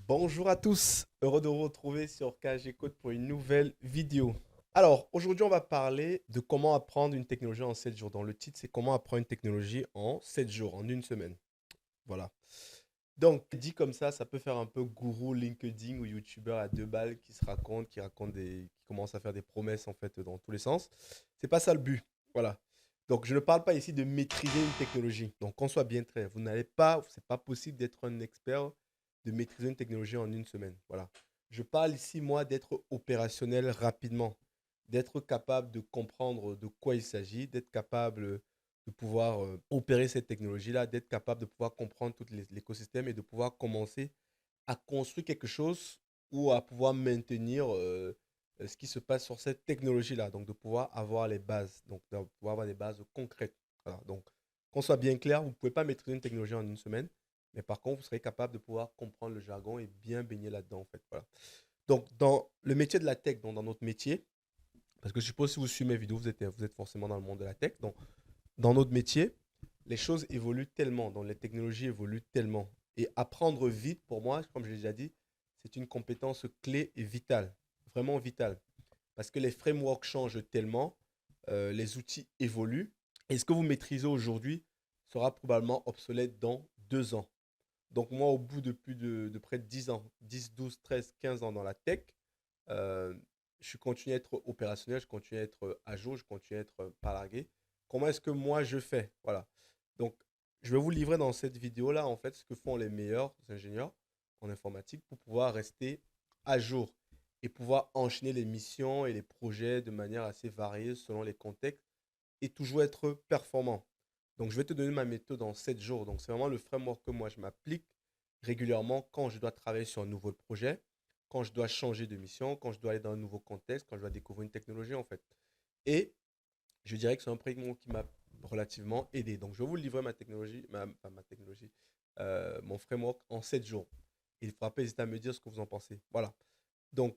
Bonjour à tous, heureux de vous retrouver sur KG Code pour une nouvelle vidéo. Alors, aujourd'hui, on va parler de comment apprendre une technologie en 7 jours. Dans le titre, c'est comment apprendre une technologie en 7 jours, en une semaine. Voilà. Donc, dit comme ça peut faire un peu gourou LinkedIn ou YouTuber à deux balles qui commencent à faire des promesses en fait dans tous les sens. C'est pas ça le but. Voilà. Donc, je ne parle pas ici de maîtriser une technologie. Donc, qu'on soit bien clair, c'est pas possible d'être un expert, de maîtriser une technologie en une semaine. Voilà. Je parle ici, moi, d'être opérationnel rapidement, d'être capable de comprendre de quoi il s'agit, d'être capable de pouvoir opérer cette technologie-là, d'être capable de pouvoir comprendre tout l'écosystème et de pouvoir commencer à construire quelque chose ou à pouvoir maintenir ce qui se passe sur cette technologie-là. Donc, de pouvoir avoir les bases, donc de pouvoir avoir des bases concrètes. Voilà. Donc, qu'on soit bien clair, vous ne pouvez pas maîtriser une technologie en une semaine, mais par contre, vous serez capable de pouvoir comprendre le jargon et bien baigner là-dedans, en fait. Voilà. Donc, dans le métier de la tech, donc dans notre métier, parce que je suppose si vous suivez mes vidéos, vous êtes forcément dans le monde de la tech. Donc, dans notre métier, les choses évoluent tellement, donc les technologies évoluent tellement. Et apprendre vite, pour moi, comme je l'ai déjà dit, c'est une compétence clé et vitale, vraiment vitale. Parce que les frameworks changent tellement, les outils évoluent, et ce que vous maîtrisez aujourd'hui sera probablement obsolète dans 2 ans. Donc moi, au bout de plus de près de 10 ans, 10, 12, 13, 15 ans dans la tech, euh, je continue à être opérationnel, je continue à être à jour, je continue à être pas largué. Comment est-ce que moi je fais? Voilà. Donc, je vais vous livrer dans cette vidéo-là, en fait, ce que font les meilleurs ingénieurs en informatique pour pouvoir rester à jour et pouvoir enchaîner les missions et les projets de manière assez variée selon les contextes et toujours être performant. Donc, je vais te donner ma méthode en 7 jours. Donc, c'est vraiment le framework que moi, je m'applique régulièrement quand je dois travailler sur un nouveau projet, quand je dois changer de mission, quand je dois aller dans un nouveau contexte, quand je dois découvrir une technologie, en fait. Et je dirais que c'est un framework qui m'a relativement aidé. Donc, je vais vous livrer ma technologie, ma technologie, mon framework en 7 jours. Il ne faudra pas hésiter à me dire ce que vous en pensez. Voilà. Donc,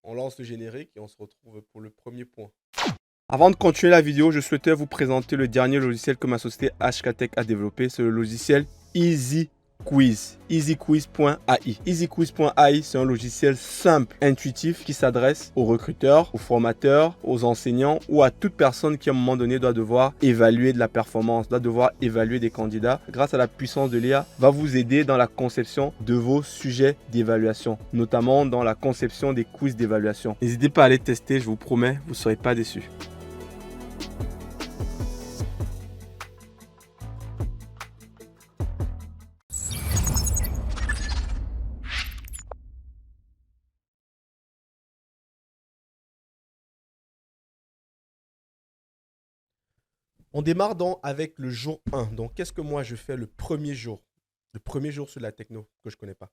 on lance le générique et on se retrouve pour le premier point. Avant de continuer la vidéo, je souhaitais vous présenter le dernier logiciel que ma société HKTech a développé. C'est le logiciel EasyQuiz. EasyQuiz.ai. EasyQuiz.ai, c'est un logiciel simple, intuitif qui s'adresse aux recruteurs, aux formateurs, aux enseignants ou à toute personne qui à un moment donné doit devoir évaluer de la performance, doit devoir évaluer des candidats. Grâce à la puissance de l'IA, va vous aider dans la conception de vos sujets d'évaluation, notamment dans la conception des quiz d'évaluation. N'hésitez pas à aller tester, je vous promets, vous ne serez pas déçus. On démarre donc avec le jour 1. Donc, qu'est-ce que moi je fais le premier jour? Le premier jour sur la techno que je ne connais pas.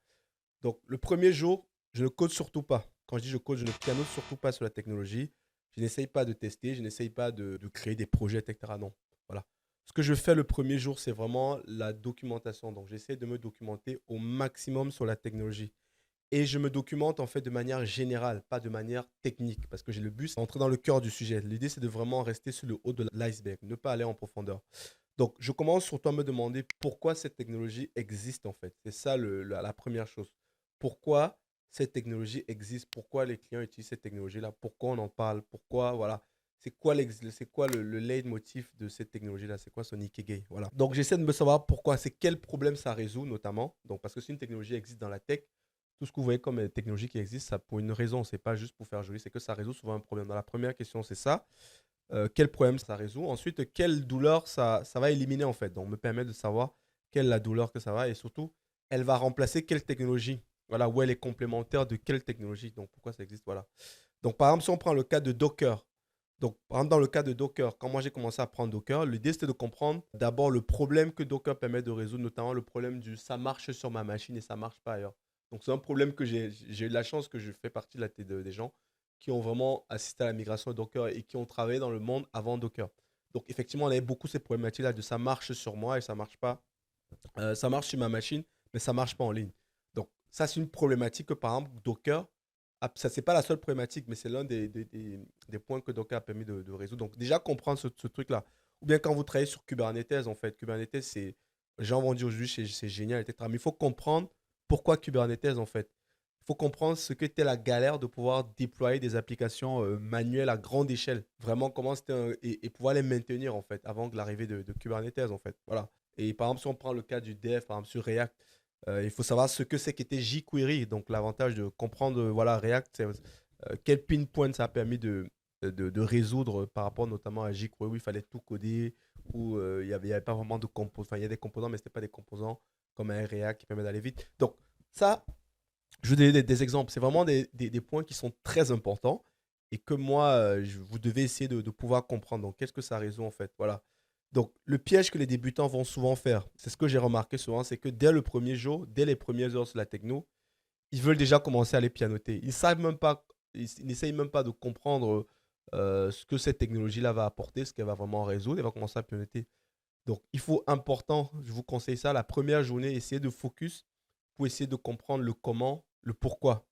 Donc, le premier jour, je ne code surtout pas. Quand je dis je code, je ne pianote surtout pas sur la technologie. Je n'essaye pas de tester, je n'essaye pas de créer des projets, etc. Non. Voilà. Ce que je fais le premier jour, c'est vraiment la documentation. Donc, j'essaie de me documenter au maximum sur la technologie. Et je me documente en fait de manière générale, pas de manière technique, parce que j'ai le but, c'est d'entrer dans le cœur du sujet. L'idée, c'est de vraiment rester sur le haut de l'iceberg, ne pas aller en profondeur. Donc, je commence surtout à me demander pourquoi cette technologie existe en fait. C'est ça la première chose. Pourquoi cette technologie existe? Pourquoi les clients utilisent cette technologie-là? Pourquoi on en parle? Pourquoi, voilà. C'est quoi le leitmotiv de cette technologie-là? C'est quoi son ikigai? Voilà. Donc, j'essaie de me savoir pourquoi, c'est quel problème ça résout notamment. Donc, parce que si une technologie existe dans la tech, tout ce que vous voyez comme technologie qui existe, ça pour une raison, c'est pas juste pour faire joli, c'est que ça résout souvent un problème. Dans la première question, c'est ça. Quel problème ça résout? Ensuite, quelle douleur ça va éliminer en fait. Donc, me permet de savoir quelle est la douleur que ça va et surtout, elle va remplacer quelle technologie. Voilà, où elle est complémentaire de quelle technologie. Donc, pourquoi ça existe? Voilà. Donc, par exemple, si on prend le cas de Docker. Donc, par exemple, dans le cas de Docker, quand moi j'ai commencé à prendre Docker, l'idée c'était de comprendre d'abord le problème que Docker permet de résoudre, notamment le problème du ça marche sur ma machine et ça marche pas ailleurs. Donc, c'est un problème que j'ai eu de la chance que je fais partie des gens qui ont vraiment assisté à la migration de Docker et qui ont travaillé dans le monde avant Docker. Donc, effectivement, on avait beaucoup ces problématiques-là de ça marche sur moi et ça marche pas. Ça marche sur ma machine, mais ça marche pas en ligne. Donc, ça, c'est une problématique que, par exemple, Docker, ça, c'est pas la seule problématique, mais c'est l'un des points que Docker a permis de résoudre. Donc, déjà, comprendre ce truc-là. Ou bien quand vous travaillez sur Kubernetes, en fait, Kubernetes, c'est, les gens vont dire aujourd'hui, c'est génial, etc. Mais il faut comprendre pourquoi Kubernetes en fait? Il faut comprendre ce que était la galère de pouvoir déployer des applications manuelles à grande échelle. Vraiment, comment c'était et pouvoir les maintenir en fait avant que l'arrivée de Kubernetes en fait. Voilà. Et par exemple, si on prend le cas du dev, par exemple sur React, il faut savoir ce que c'est qu'était jQuery. Donc l'avantage de comprendre voilà, React, c'est quel pinpoint ça a permis de résoudre par rapport notamment à jQuery où il fallait tout coder, où il y avait pas vraiment de composants. Enfin, il y a des composants, mais ce n'était pas des composants comme un React qui permet d'aller vite. Donc ça, je vous donne des exemples. C'est vraiment des points qui sont très importants et que moi, vous devez essayer de pouvoir comprendre. Donc, qu'est-ce que ça résout en fait? Voilà. Donc, le piège que les débutants vont souvent faire, c'est ce que j'ai remarqué souvent, c'est que dès le premier jour, dès les premières heures sur la techno, ils veulent déjà commencer à les pianoter. Ils savent même pas, ils n'essayent même pas de comprendre ce que cette technologie-là va apporter, ce qu'elle va vraiment résoudre. Elle va commencer à pianoter. Donc, il faut important, je vous conseille ça, la première journée, essayez de focus pour essayer de comprendre le comment, le pourquoi,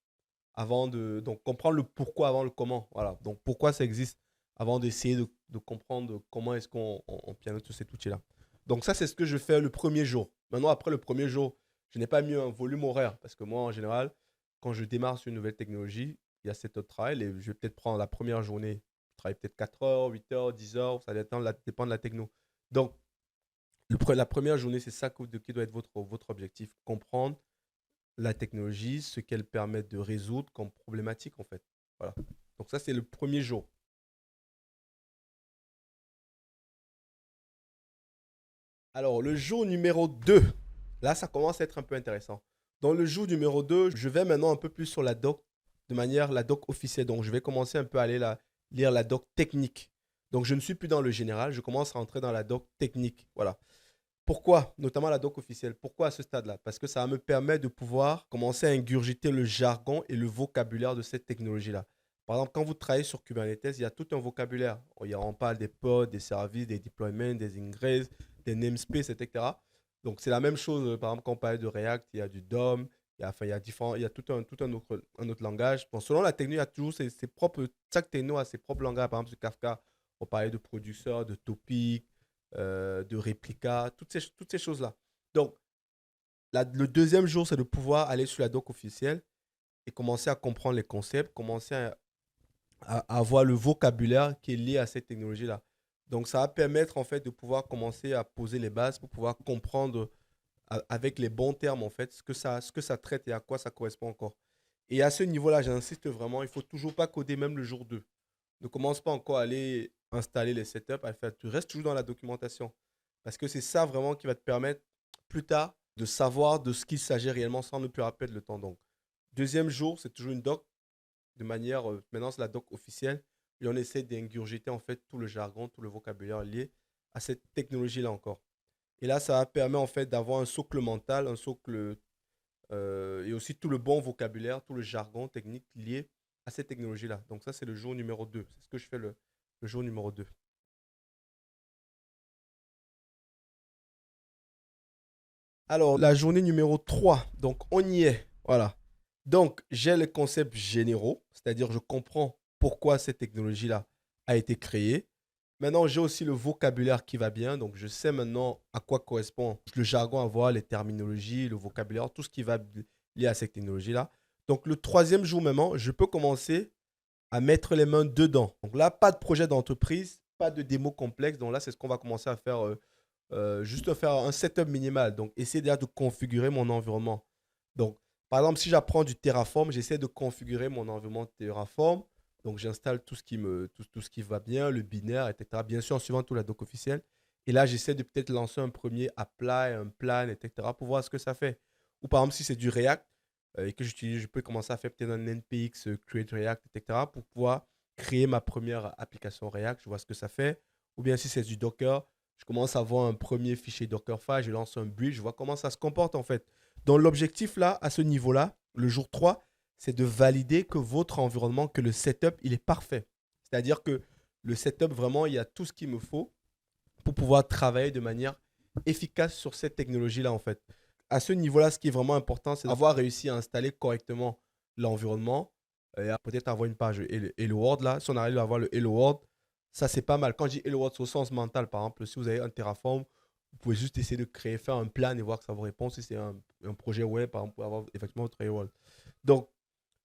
avant de donc comprendre le pourquoi avant le comment. Voilà. Donc pourquoi ça existe avant d'essayer de comprendre comment est-ce qu'on pianote tous ces outils-là. Donc ça, c'est ce que je fais le premier jour. Maintenant, après le premier jour, je n'ai pas mis un volume horaire parce que moi, en général, quand je démarre sur une nouvelle technologie, il y a 7 heures de travail et je vais peut-être prendre la première journée. Je travaille peut-être 4 heures, 8 heures, 10 heures, ça dépend de la techno. Donc, la première journée, c'est ça qui doit être votre objectif. Comprendre la technologie, ce qu'elle permet de résoudre comme problématique, en fait. Voilà. Donc ça, c'est le premier jour. Alors, le jour numéro 2, là, ça commence à être un peu intéressant. Dans le jour numéro 2, je vais maintenant un peu plus sur la doc, de manière la doc officielle. Donc, je vais commencer un peu à lire la doc technique. Donc, je ne suis plus dans le général, je commence à rentrer dans la doc technique. Voilà. Pourquoi? Notamment la doc officielle. Pourquoi à ce stade-là? Parce que ça me permet de pouvoir commencer à ingurgiter le jargon et le vocabulaire de cette technologie-là. Par exemple, quand vous travaillez sur Kubernetes, il y a tout un vocabulaire. On parle des pods, des services, des deployments, des ingress, des namespaces, etc. Donc, c'est la même chose. Par exemple, quand on parle de React, il y a du DOM, enfin, il y a tout un autre langage. Bon, selon la techno, il y a toujours ses propres, chaque techno a ses propres langages. Par exemple, sur Kafka, on parlait de producteur, de topic, de réplica, toutes ces choses-là. Donc, le deuxième jour, c'est de pouvoir aller sur la doc officielle et commencer à comprendre les concepts, commencer à avoir le vocabulaire qui est lié à cette technologie-là. Donc, ça va permettre en fait de pouvoir commencer à poser les bases pour pouvoir comprendre avec les bons termes en fait ce que ça traite et à quoi ça correspond encore. Et à ce niveau-là, j'insiste vraiment, il ne faut toujours pas coder même le jour 2. Ne commence pas encore à aller installer les setups, à faire. Tu restes toujours dans la documentation. Parce que c'est ça vraiment qui va te permettre plus tard de savoir de ce qu'il s'agit réellement sans ne plus perdre le temps. Donc, deuxième jour, c'est toujours une doc de manière, maintenant c'est la doc officielle, et on essaie d'ingurgiter en fait tout le jargon, tout le vocabulaire lié à cette technologie-là encore. Et là, ça va permettre en fait d'avoir un socle mental, un socle et aussi tout le bon vocabulaire, tout le jargon technique lié à cette technologie-là. Donc ça, c'est le jour numéro 2. C'est ce que je fais le jour numéro 2. Alors, la journée numéro 3, donc on y est. Voilà. Donc, j'ai les concepts généraux, c'est-à-dire je comprends pourquoi cette technologie-là a été créée. Maintenant, j'ai aussi le vocabulaire qui va bien, donc je sais maintenant à quoi correspond le jargon à voir, les terminologies, le vocabulaire, tout ce qui va lié à cette technologie-là. Donc, le troisième jour maintenant, je peux commencer à mettre les mains dedans. Donc là, pas de projet d'entreprise, pas de démo complexe. Donc là, c'est ce qu'on va commencer à faire, juste faire un setup minimal. Donc, essayer déjà de configurer mon environnement. Donc, par exemple, si j'apprends du Terraform, j'essaie de configurer mon environnement Terraform. Donc, j'installe tout ce qui va bien, le binaire, etc. Bien sûr, en suivant tout la doc officielle. Et là, j'essaie de peut-être lancer un premier apply, un plan, etc. pour voir ce que ça fait. Ou par exemple, si c'est du React, et que j'utilise, je peux commencer à faire peut-être un NPX, Create React, etc. pour pouvoir créer ma première application React. Je vois ce que ça fait. Ou bien si c'est du Docker, je commence à voir un premier fichier Dockerfile, je lance un build, je vois comment ça se comporte en fait. Donc l'objectif là, à ce niveau-là, le jour 3, c'est de valider que votre environnement, que le setup, il est parfait. C'est-à-dire que le setup, vraiment, il y a tout ce qu'il me faut pour pouvoir travailler de manière efficace sur cette technologie-là en fait. À ce niveau-là, ce qui est vraiment important, c'est d'avoir réussi à installer correctement l'environnement et peut-être avoir une page Hello World là. Si on arrive à avoir le Hello World, ça c'est pas mal. Quand je dis Hello World, c'est au sens mental, par exemple, si vous avez un Terraform, vous pouvez juste essayer de créer, faire un plan et voir que ça vous répond. Si c'est un un projet web, par exemple, pour avoir effectivement votre AWOL. Donc,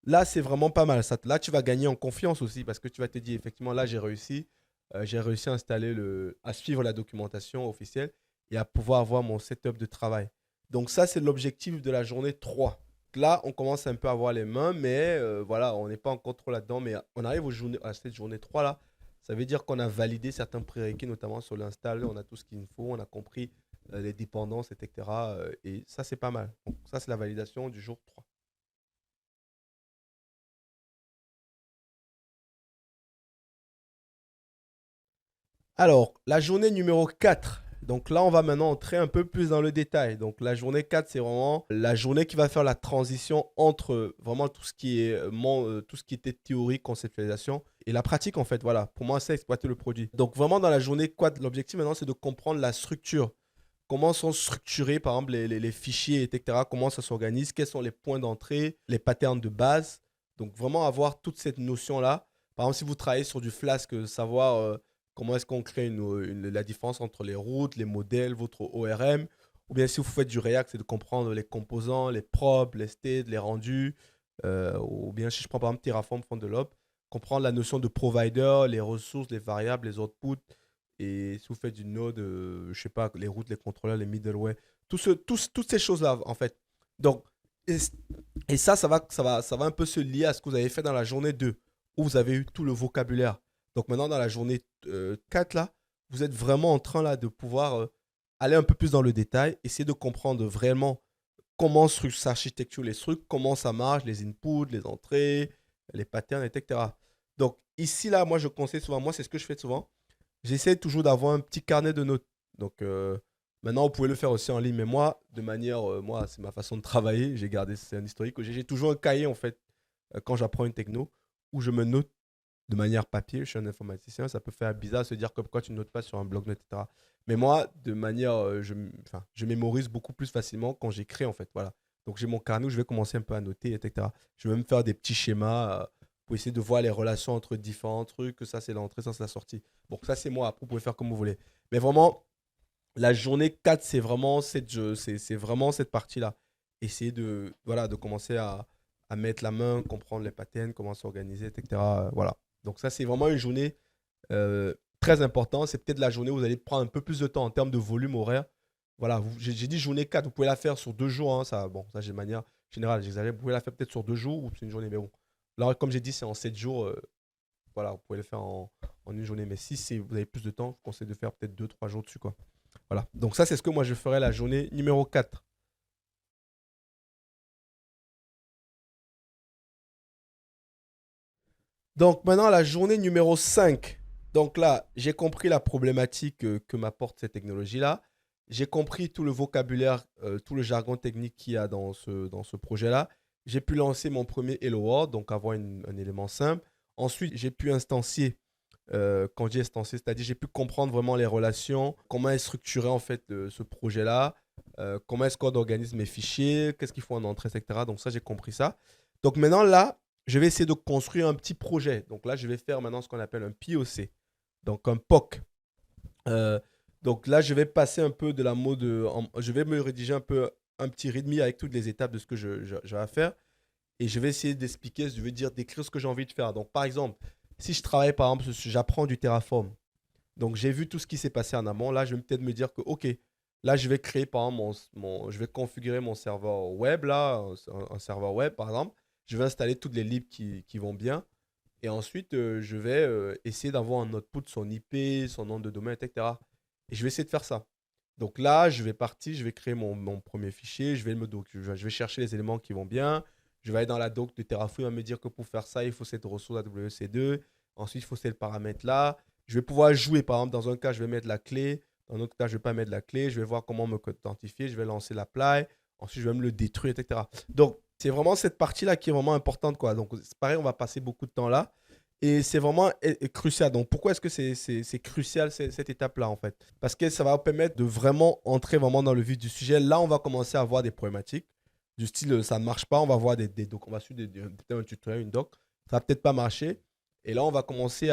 là, c'est vraiment pas mal. Là, tu vas gagner en confiance aussi parce que tu vas te dire, effectivement, là, j'ai réussi à à suivre la documentation officielle et à pouvoir avoir mon setup de travail. Donc, ça, c'est l'objectif de la journée 3. Là, on commence un peu à avoir les mains, mais voilà, on n'est pas encore trop là-dedans. Mais on arrive à cette journée 3 là. Ça veut dire qu'on a validé certains prérequis, notamment sur l'install. On a tout ce qu'il nous faut, on a compris les dépendances, etc. Et ça, c'est pas mal. Donc, ça, c'est la validation du jour 3. Alors, la journée numéro 4. Donc là, on va maintenant entrer un peu plus dans le détail. Donc la journée 4, c'est vraiment la journée qui va faire la transition entre vraiment tout ce qui est tout ce qui était théorie, conceptualisation et la pratique en fait. Voilà, pour moi, c'est exploiter le produit. Donc vraiment dans la journée 4, l'objectif maintenant, c'est de comprendre la structure. Comment sont structurés, par exemple, les fichiers, etc. Comment ça s'organise, quels sont les points d'entrée, les patterns de base. Donc vraiment avoir toute cette notion-là. Par exemple, si vous travaillez sur du Flask, savoir comment est-ce qu'on crée la différence entre les routes, les modèles, votre ORM. Ou bien si vous faites du React, c'est de comprendre les composants, les probes, les states, les rendus. Ou bien si je prends par exemple Terraform Front de l'Op, comprendre la notion de provider, les ressources, les variables, les outputs. Et si vous faites du Node, je sais pas, les routes, les contrôleurs, les middleware, toutes ces choses-là, en fait. Donc, et, et ça va un peu se lier à ce que vous avez fait dans la journée 2 où vous avez eu tout le vocabulaire. Donc maintenant, dans la journée 4, là, vous êtes vraiment en train là, de pouvoir aller un peu plus dans le détail, essayer de comprendre vraiment comment s'architecture les trucs, comment ça marche, les inputs, les entrées, les patterns, etc. Donc ici, là, moi, je conseille souvent, moi, c'est ce que je fais souvent. J'essaie toujours d'avoir un petit carnet de notes. Donc maintenant, vous pouvez le faire aussi en ligne, mais moi, de manière, moi, c'est ma façon de travailler. J'ai gardé, c'est un historique. J'ai toujours un cahier, en fait, quand j'apprends une techno, où je me note de manière papier. Je suis un informaticien, ça peut faire bizarre de se dire que pourquoi tu ne notes pas sur un bloc-notes, etc. Mais moi, de manière, enfin, je mémorise beaucoup plus facilement quand j'écris, en fait. Voilà. Donc j'ai mon carnet où je vais commencer un peu à noter, etc. Je vais même faire des petits schémas pour essayer de voir les relations entre différents trucs, que ça c'est l'entrée, ça c'est la sortie. Bon, ça c'est moi, après vous pouvez faire comme vous voulez. Mais vraiment, la journée 4 c'est vraiment c'est vraiment cette partie-là. Essayer voilà, de commencer à mettre la main, comprendre les patterns, comment s'organiser, etc. Voilà. Donc ça, c'est vraiment une journée très importante. C'est peut-être la journée où vous allez prendre un peu plus de temps en termes de volume horaire. Voilà, j'ai dit journée 4, vous pouvez la faire sur 2 jours. Hein, ça, bon, ça, j'ai de manière générale, j'exagère. Vous pouvez la faire peut-être sur 2 jours ou c'est une journée, mais bon. Là, comme j'ai dit, c'est en 7 jours. Voilà, vous pouvez le faire en une journée. Mais si vous avez plus de temps, je vous conseille de faire peut-être 2, 3 jours dessus, quoi. Voilà. Donc ça, c'est ce que moi, je ferai la journée numéro 4. Donc maintenant, la journée numéro 5. Donc là, j'ai compris la problématique que m'apporte cette technologie-là. J'ai compris tout le vocabulaire, tout le jargon technique qu'il y a dans ce projet-là. J'ai pu lancer mon premier Hello World, donc avoir un élément simple. Ensuite, j'ai pu instancier, quand j'ai instancié, c'est-à-dire j'ai pu comprendre vraiment les relations, comment est structuré en fait ce projet-là, comment est-ce qu'on organise mes fichiers, qu'est-ce qu'il faut en entrée, etc. Donc ça, j'ai compris ça. Donc maintenant, là, je vais essayer de construire un petit projet. Donc là, je vais faire maintenant ce qu'on appelle un POC, donc un POC. Euh, donc là, je vais passer un peu de la mode, je vais me rédiger un peu un petit readme avec toutes les étapes de ce que je vais faire. Et je vais essayer d'expliquer, je veux dire, d'écrire ce que j'ai envie de faire. Donc par exemple, si je travaille par exemple, j'apprends du Terraform. Donc j'ai vu tout ce qui s'est passé en amont. Là, je vais peut-être me dire que, OK, là, je vais créer par exemple je vais configurer mon serveur web, là, un serveur web par exemple. Je vais installer toutes les libs qui vont bien. Et ensuite, je vais essayer d'avoir un output, son IP, son nom de domaine, etc. Et je vais essayer de faire ça. Donc là, je vais partir, je vais créer mon premier fichier, je vais chercher les éléments qui vont bien. Je vais aller dans la doc de Terraform et me dire que pour faire ça, il faut cette ressource AWC2. Ensuite, il faut ce paramètre-là. Je vais pouvoir jouer. Par exemple, dans un cas, je vais mettre la clé. Dans un autre cas, je ne vais pas mettre la clé. Je vais voir comment me authentifier. Je vais lancer l'apply. Ensuite, je vais me le détruire, etc. Donc, c'est vraiment cette partie-là qui est vraiment importante, quoi. Donc, c'est pareil, on va passer beaucoup de temps là. Et c'est vraiment crucial. Donc, pourquoi est-ce que c'est crucial cette étape-là, en fait? Parce que ça va permettre de vraiment entrer vraiment dans le vif du sujet. Là, on va commencer à avoir des problématiques du style ça ne marche pas. On va voir des docs. On va suivre peut-être un tutoriel, une doc. Ça va peut-être pas marcher. Et là, on va commencer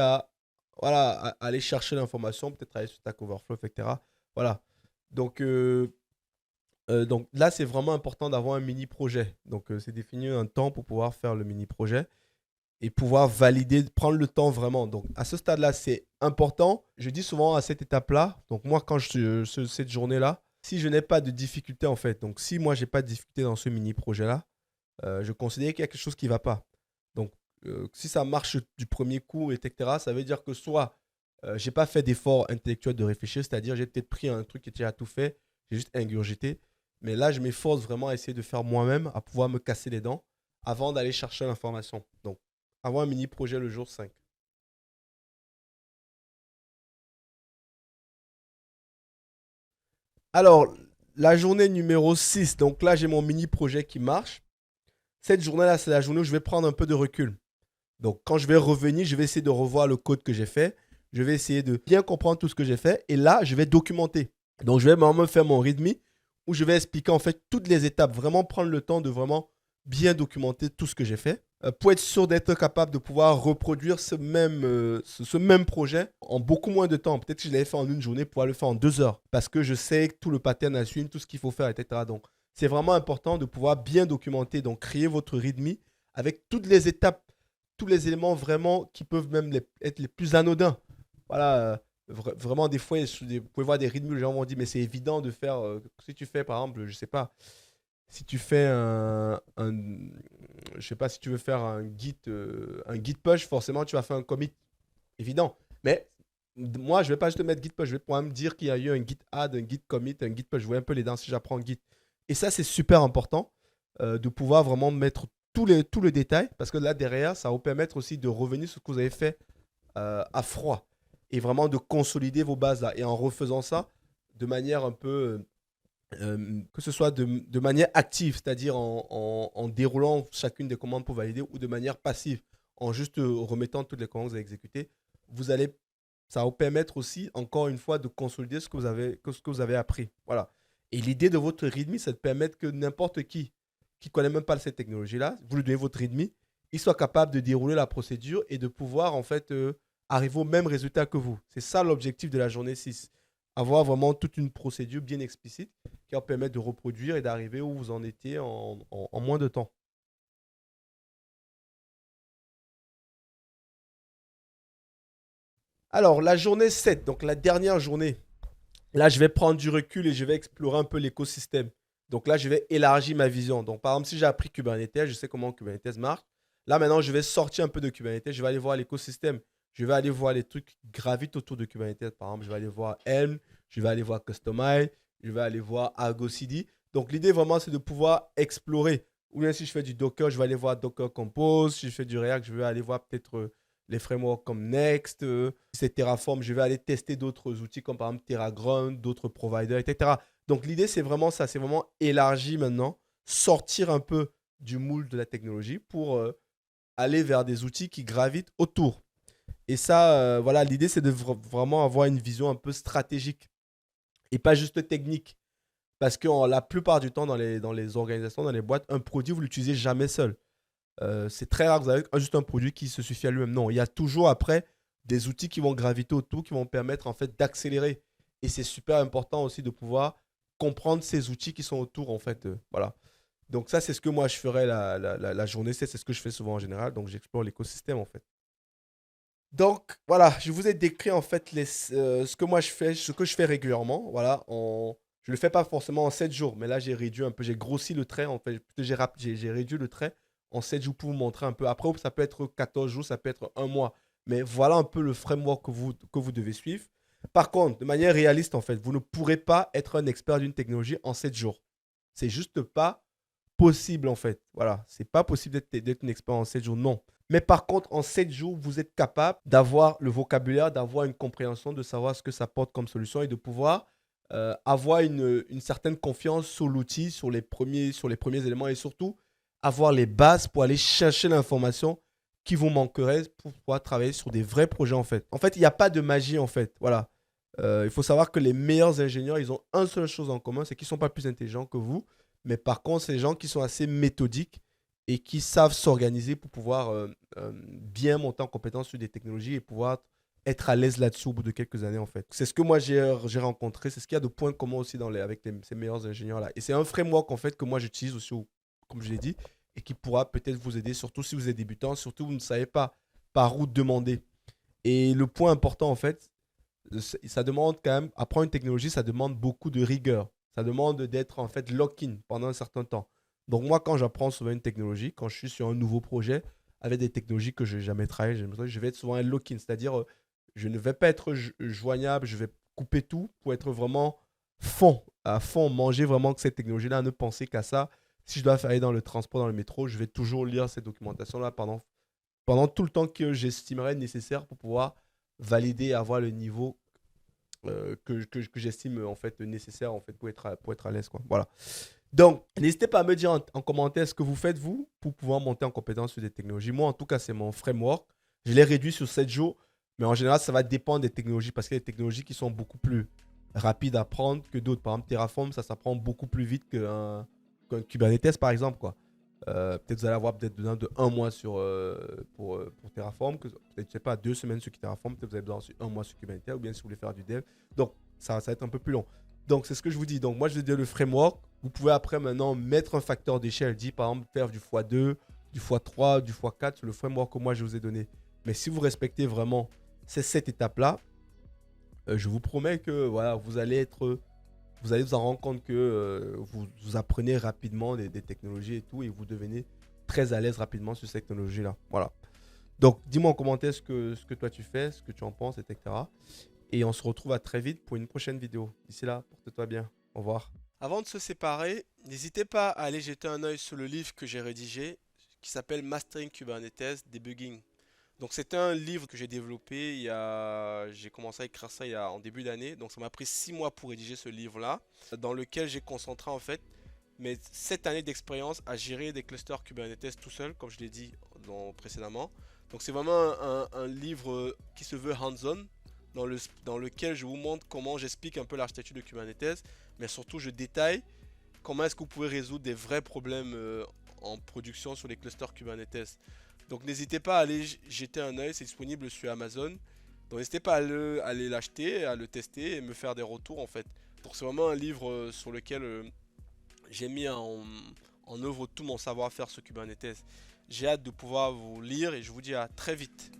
voilà, à aller chercher l'information, peut-être aller sur Stack Overflow, etc. Voilà. Donc, Donc là, c'est vraiment important d'avoir un mini projet. Donc, c'est définir un temps pour pouvoir faire le mini projet et pouvoir valider, prendre le temps vraiment. Donc, à ce stade-là, c'est important. Je dis souvent à cette étape-là, donc moi, quand cette journée-là, si je n'ai pas de difficulté, en fait, donc si moi, j'ai pas de difficulté dans ce mini projet-là, je considère qu'il y a quelque chose qui ne va pas. Donc, si ça marche du premier coup, etc., ça veut dire que soit j'ai pas fait d'effort intellectuel de réfléchir, c'est-à-dire j'ai peut-être pris un truc qui était déjà tout fait, j'ai juste ingurgité. Mais là, je m'efforce vraiment à essayer de faire moi-même, à pouvoir me casser les dents avant d'aller chercher l'information. Donc, avoir un mini projet le jour 5. Alors, la journée numéro 6, donc là, j'ai mon mini projet qui marche. Cette journée-là, c'est la journée où je vais prendre un peu de recul. Donc, quand je vais revenir, je vais essayer de revoir le code que j'ai fait. Je vais essayer de bien comprendre tout ce que j'ai fait. Et là, je vais documenter. Donc, je vais vraiment faire mon README où je vais expliquer en fait toutes les étapes. Vraiment prendre le temps de vraiment bien documenter tout ce que j'ai fait pour être sûr d'être capable de pouvoir reproduire ce même projet en beaucoup moins de temps. Peut-être que je l'avais fait en une journée, pouvoir le faire en 2 heures parce que je sais tout le pattern à suivre, tout ce qu'il faut faire, etc. Donc, c'est vraiment important de pouvoir bien documenter, donc créer votre README avec toutes les étapes, tous les éléments vraiment qui peuvent même être les plus anodins. Voilà, vraiment, des fois, vous pouvez voir des rythmes, les gens vont dire, mais c'est évident de faire, si tu fais, par exemple, je sais pas, si tu fais je sais pas, si tu veux faire un git push, forcément, tu vas faire un commit, évident. Mais moi, je vais pas juste mettre git push, je vais pouvoir me dire qu'il y a eu un git add, un git commit, un git push. Je vois un peu les dents si j'apprends git. Et ça, c'est super important de pouvoir vraiment mettre tout le détail, parce que là, derrière, ça va vous permettre aussi de revenir sur ce que vous avez fait à froid et vraiment de consolider vos bases là. Et en refaisant ça de manière un peu, que ce soit de manière active, c'est-à-dire en déroulant chacune des commandes pour valider, ou de manière passive, en juste remettant toutes les commandes que vous avez exécutées, vous allez, ça va vous permettre aussi, encore une fois, de consolider ce que vous avez appris. Voilà. Et l'idée de votre README, c'est de permettre que n'importe qui ne connaît même pas cette technologie-là, vous lui donnez votre README, il soit capable de dérouler la procédure et de pouvoir, en fait, arriver au même résultat que vous. C'est ça l'objectif de la journée 6. Avoir vraiment toute une procédure bien explicite qui va permettre de reproduire et d'arriver où vous en étiez en moins de temps. Alors, la journée 7, donc la dernière journée, là, je vais prendre du recul et je vais explorer un peu l'écosystème. Donc là, je vais élargir ma vision. Donc, par exemple, si j'ai appris Kubernetes, je sais comment Kubernetes marche. Là, maintenant, je vais sortir un peu de Kubernetes. Je vais aller voir l'écosystème. Je vais aller voir les trucs qui gravitent autour de Kubernetes. Par exemple, je vais aller voir Helm, je vais aller voir Kustomize, je vais aller voir Argo CD. Donc, l'idée vraiment, c'est de pouvoir explorer. Ou bien si je fais du Docker, je vais aller voir Docker Compose. Si je fais du React, je vais aller voir peut-être les frameworks comme Next. Si c'est Terraform, je vais aller tester d'autres outils comme par exemple TerraGrund, d'autres providers, etc. Donc l'idée, c'est vraiment ça, c'est vraiment élargir maintenant, sortir un peu du moule de la technologie pour aller vers des outils qui gravitent autour. Et ça, voilà, l'idée, c'est de vraiment avoir une vision un peu stratégique et pas juste technique. Parce que la plupart du temps, dans les organisations, dans les boîtes, un produit, vous ne l'utilisez jamais seul. C'est très rare que vous avez juste un produit qui se suffit à lui-même. Non, il y a toujours après des outils qui vont graviter autour, qui vont permettre en fait d'accélérer. Et c'est super important aussi de pouvoir comprendre ces outils qui sont autour en fait. Voilà. Donc ça, c'est ce que moi je ferai la journée. C'est ce que je fais souvent en général. Donc j'explore l'écosystème en fait. Donc voilà, je vous ai décrit en fait ce que moi je fais, ce que je fais régulièrement. Voilà, je ne le fais pas forcément en 7 jours, mais là j'ai réduit un peu, j'ai grossi le trait en fait, j'ai réduit le trait en 7 jours pour vous montrer un peu. Après, ça peut être 14 jours, ça peut être un mois, mais voilà un peu le framework que vous devez suivre. Par contre, de manière réaliste en fait, vous ne pourrez pas être un expert d'une technologie en 7 jours. C'est juste pas possible en fait. Voilà, c'est pas possible d'être une expert en 7 jours, non. Mais par contre, en 7 jours, vous êtes capable d'avoir le vocabulaire, d'avoir une compréhension, de savoir ce que ça porte comme solution et de pouvoir avoir une certaine confiance sur l'outil, sur les premiers éléments et surtout avoir les bases pour aller chercher l'information qui vous manquerait pour pouvoir travailler sur des vrais projets en fait. En fait, il n'y a pas de magie en fait. Voilà. Il faut savoir que les meilleurs ingénieurs, ils ont une seule chose en commun, c'est qu'ils ne sont pas plus intelligents que vous. Mais par contre, c'est des gens qui sont assez méthodiques et qui savent s'organiser pour pouvoir bien monter en compétence sur des technologies et pouvoir être à l'aise là-dessus au bout de quelques années en fait. C'est ce que moi j'ai rencontré, c'est ce qu'il y a de points communs aussi avec ces meilleurs ingénieurs là. Et c'est un framework en fait que moi j'utilise aussi, comme je l'ai dit, et qui pourra peut-être vous aider, surtout si vous êtes débutant, surtout vous ne savez pas par où demander. Et le point important en fait, ça demande quand même, apprendre une technologie, ça demande beaucoup de rigueur. Ça demande d'être en fait lock-in pendant un certain temps. Donc moi, quand j'apprends souvent une technologie, quand je suis sur un nouveau projet avec des technologies que je n'ai jamais travaillé, je vais être souvent un lock-in, c'est-à-dire je ne vais pas être joignable, je vais couper tout pour être vraiment à fond, manger vraiment que cette technologie-là, ne penser qu'à ça. Si je dois aller dans le transport, dans le métro, je vais toujours lire cette documentation-là pendant tout le temps que j'estimerais nécessaire pour pouvoir valider et avoir le niveau que j'estime en fait nécessaire en fait pour être à l'aise quoi. Voilà. Donc, n'hésitez pas à me dire en commentaire ce que vous faites vous pour pouvoir monter en compétence sur des technologies. Moi, en tout cas, c'est mon framework. Je l'ai réduit sur 7 jours, mais en général, ça va dépendre des technologies parce qu'il y a des technologies qui sont beaucoup plus rapides à apprendre que d'autres. Par exemple, Terraform, ça s'apprend beaucoup plus vite qu'un Kubernetes, par exemple, quoi. Peut-être vous allez avoir peut-être besoin de un mois pour Terraform, peut-être, je sais pas, 2 semaines sur Terraform, peut-être vous avez besoin de un mois sur Kubernetes, ou bien si vous voulez faire du dev. Donc, ça va être un peu plus long. Donc, c'est ce que je vous dis. Donc, moi, je vais dire le framework. Vous pouvez après, maintenant, mettre un facteur d'échelle. Dit, par exemple, faire du x2, du x3, du x4 sur le framework que moi, je vous ai donné. Mais si vous respectez vraiment cette étape-là, je vous promets que voilà, vous allez vous en rendre compte que vous apprenez rapidement des technologies et tout, et vous devenez très à l'aise rapidement sur ces technologies-là. Voilà. Donc, dis-moi en commentaire ce que toi tu fais, ce que tu en penses, etc. Et on se retrouve à très vite pour une prochaine vidéo. D'ici là, porte-toi bien. Au revoir. Avant de se séparer, n'hésitez pas à aller jeter un œil sur le livre que j'ai rédigé qui s'appelle Mastering Kubernetes Debugging. Donc c'était un livre que j'ai développé j'ai commencé à écrire ça en début d'année. Donc ça m'a pris 6 mois pour rédiger ce livre-là, dans lequel j'ai concentré en fait mes 7 années d'expérience à gérer des clusters Kubernetes tout seul, comme je l'ai dit précédemment. Donc c'est vraiment un livre qui se veut hands-on, dans lequel je vous montre comment j'explique un peu l'architecture de Kubernetes, mais surtout je détaille comment est-ce que vous pouvez résoudre des vrais problèmes en production sur les clusters Kubernetes. Donc n'hésitez pas à aller jeter un œil, c'est disponible sur Amazon. Donc n'hésitez pas à aller l'acheter, à le tester et me faire des retours en fait. Donc c'est vraiment un livre sur lequel j'ai mis en œuvre tout mon savoir-faire sur Kubernetes. J'ai hâte de pouvoir vous lire et je vous dis à très vite.